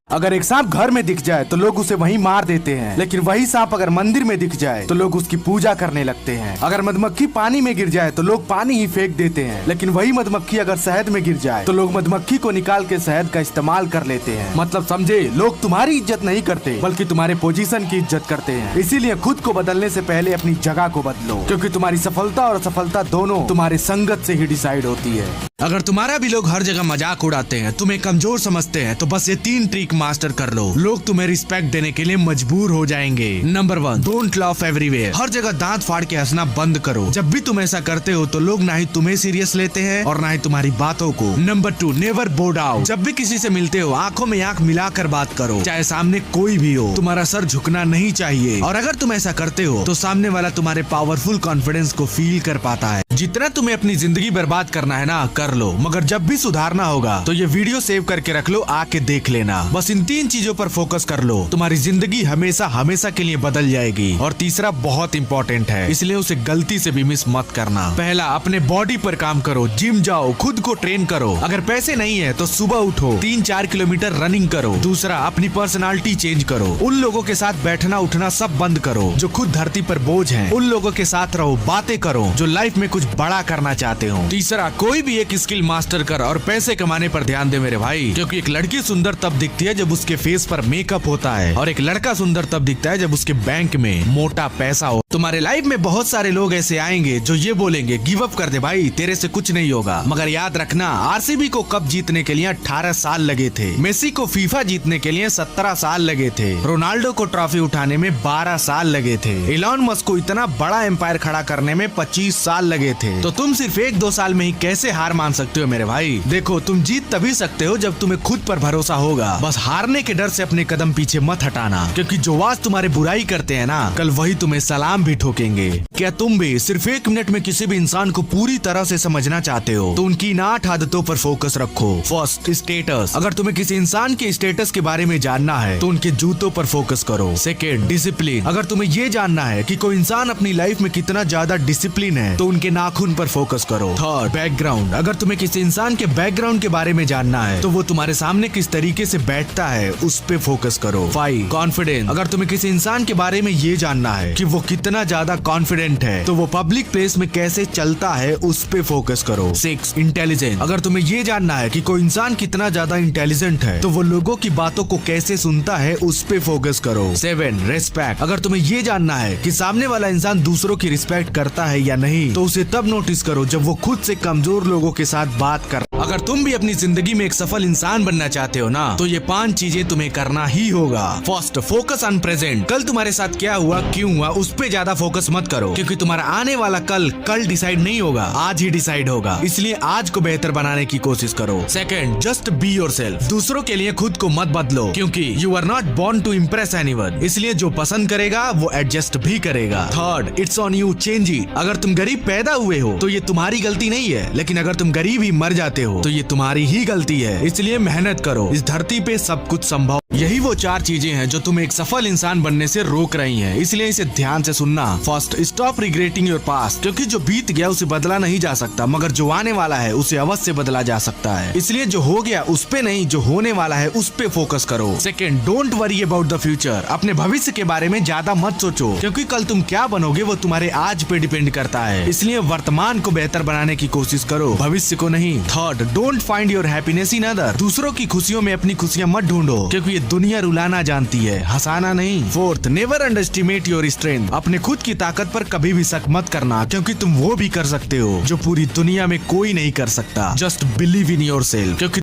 अगर एक सांप घर में दिख जाए तो लोग उसे वहीं मार देते हैं, लेकिन वही सांप अगर मंदिर में दिख जाए तो लोग उसकी पूजा करने लगते हैं। अगर मधुमक्खी पानी में गिर जाए तो लोग पानी ही फेंक देते हैं, लेकिन वही मधुमक्खी अगर शहद में गिर जाए तो लोग मधुमक्खी को निकाल के शहद का इस्तेमाल कर लेते हैं। मतलब समझे, लोग तुम्हारी इज्जत नहीं करते बल्कि तुम्हारे पोजीशन की इज्जत करते हैं। इसीलिए खुद को बदलने से पहले अपनी जगह को बदलो, क्योंकि तुम्हारी सफलता और असफलता दोनों तुम्हारे संगत से ही डिसाइड होती है। अगर तुम्हारा भी लोग हर जगह मजाक उड़ाते हैं, तुम्हें कमजोर समझते हैं, तो बस ये 3 ट्रिक मास्टर कर लो। लोग तुम्हें रिस्पेक्ट देने के लिए मजबूर हो जाएंगे। Number 1, don't laugh everywhere. हर जगह दांत फाड़ के हंसना बंद करो। जब भी तुम ऐसा करते हो तो लोग ना ही तुम्हें सीरियस लेते हैं और ना ही तुम्हारी बातों को। नंबर 2, नेवर बो डाउन। जब भी किसी से मिलते हो आंखों में आंख मिलाकर बात करो, चाहे सामने कोई भी हो। तुम्हारा सर झुकना नहीं चाहिए, और अगर तुम ऐसा करते हो तो सामने वाला तुम्हारे पावरफुल कॉन्फिडेंस को फील कर पाता है। जितना तुम्हें अपनी जिंदगी बर्बाद करना है ना, कर लो, मगर जब भी सुधारना होगा तो ये वीडियो सेव करके रख लो, आके देख लेना। बस इन 3 चीजों पर फोकस कर लो, तुम्हारी जिंदगी हमेशा हमेशा के लिए बदल जाएगी। और तीसरा बहुत इंपॉर्टेंट है, इसलिए उसे गलती से भी मिस मत करना। पहला, अपने बॉडी पर काम करो, जिम जाओ, खुद को ट्रेन करो। अगर पैसे नहीं है तो सुबह उठो, 3-4 किलोमीटर रनिंग करो। दूसरा, अपनी पर्सनालिटी चेंज करो। उन लोगों के साथ बैठना उठना सब बंद करो जो खुद धरती पर बोझ हैं। उन लोगों के साथ रहो, बातें करो जो लाइफ में कुछ बड़ा करना चाहते हो। तीसरा, कोई भी एक स्किल मास्टर कर और पैसे कमाने पर ध्यान दे मेरे भाई, क्योंकि एक लड़की सुंदर तब दिखती है जब उसके फेस पर मेकअप होता है, और एक लड़का सुंदर तब दिखता है जब उसके बैंक में मोटा पैसा हो। तुम्हारे लाइफ में बहुत सारे लोग ऐसे आएंगे जो ये बोलेंगे, गिव अप कर दे भाई, तेरे से कुछ नहीं होगा। मगर याद रखना, आरसीबी को कप जीतने के लिए 18 साल लगे थे, मेसी को फीफा जीतने के लिए 17 साल लगे थे, रोनाल्डो को ट्रॉफी उठाने में 12 साल लगे थे, इलॉन मस्क को इतना बड़ा एम्पायर खड़ा करने में 25 साल लगे थे। तो तुम सिर्फ 1-2 साल में ही कैसे हार मान सकते हो मेरे भाई? देखो, तुम जीत तभी सकते हो जब तुम्हें खुद पर भरोसा होगा। बस हारने के डर से अपने कदम पीछे मत हटाना, क्योंकि जो आज तुम्हारे बुराई करते हैं ना, कल वही तुम्हें सलाम भी ठोकेंगे। क्या तुम भी सिर्फ 1 मिनट में किसी भी इंसान को पूरी तरह से समझना चाहते हो तो उनकी इन 8 आदतों पर फोकस रखो। First, status. अगर तुम्हें किसी इंसान के स्टेटस के बारे में जानना है तो उनके जूतों पर फोकस करो। Second, discipline. अगर तुम्हें ये जानना है कि कोई इंसान अपनी लाइफ में कितना ज्यादा डिसिप्लिन है तो उनके नाखून पर फोकस करो। Third, background. अगर तुम्हें किसी इंसान के बैकग्राउंड के बारे में जानना है तो वो तुम्हारे सामने किस तरीके से बैठता है उस पे फोकस करो। 5, कॉन्फिडेंस। अगर तुम्हें किसी इंसान के बारे में ये जानना है कि वो कितना ज्यादा कॉन्फिडेंट है तो वो पब्लिक प्लेस में कैसे चलता है उस पे फोकस करो। 6, इंटेलिजेंस। अगर तुम्हें ये जानना है कि कोई इंसान कितना ज्यादा इंटेलिजेंट है तो वो लोगों की बातों को कैसे सुनता है उस पे फोकस करो। 7, रेस्पेक्ट। अगर तुम्हें ये जानना है कि सामने वाला इंसान दूसरों की रिस्पेक्ट करता है या नहीं तो उसे तब नोटिस करो जब वो खुद से कमजोर लोगों के साथ बात कर। अगर तुम भी अपनी जिंदगी में एक सफल इंसान बनना चाहते हो ना, तो ये 5 चीजें तुम्हें करना ही होगा। First, focus on present. कल तुम्हारे साथ क्या हुआ, क्यों हुआ, उस पे ज्यादा फोकस मत करो, क्योंकि तुम्हारा आने वाला कल डिसाइड नहीं होगा, आज ही डिसाइड होगा। इसलिए आज को बेहतर बनाने की कोशिश करो। Second, just be yourself. दूसरों के लिए खुद को मत बदलो, क्योंकि you are not born to impress anyone. इसलिए जो पसंद करेगा वो एडजस्ट भी करेगा। Third, it's on you, change it. अगर तुम गरीब पैदा हुए हो तो ये तुम्हारी गलती नहीं है, लेकिन अगर तुम गरीब ही मर जाते हो तो ये तुम्हारी ही गलती है। इसलिए मेहनत करो, इस धरती पे सब कुछ संभव। यही वो 4 चीजें हैं जो तुम्हें एक सफल इंसान बनने से रोक रही हैं, इसलिए इसे ध्यान से सुनना। First, stop regretting your past. क्योंकि जो बीत गया उसे बदला नहीं जा सकता, मगर जो आने वाला है उसे अवश्य बदला जा सकता है। इसलिए जो हो गया उस पे नहीं, जो होने वाला है उस पे फोकस करो। Second, don't worry about the future. अपने भविष्य के बारे में ज्यादा मत सोचो, क्योंकि कल तुम क्या बनोगे वो तुम्हारे आज पे डिपेंड करता है। इसलिए वर्तमान को बेहतर बनाने की कोशिश करो, भविष्य को नहीं। Third, don't find your happiness in other. दूसरों की खुशियों में अपनी खुशियां मत ढूंढो, क्योंकि ये दुनिया रुलाना जानती है, हंसाना नहीं। Fourth, never underestimate your strength. अपने खुद की ताकत पर कभी भी शक मत करना, क्योंकि तुम वो भी कर सकते हो जो पूरी दुनिया में कोई नहीं कर सकता। जस्ट बिलीव इन योरसेल्फ, क्योंकि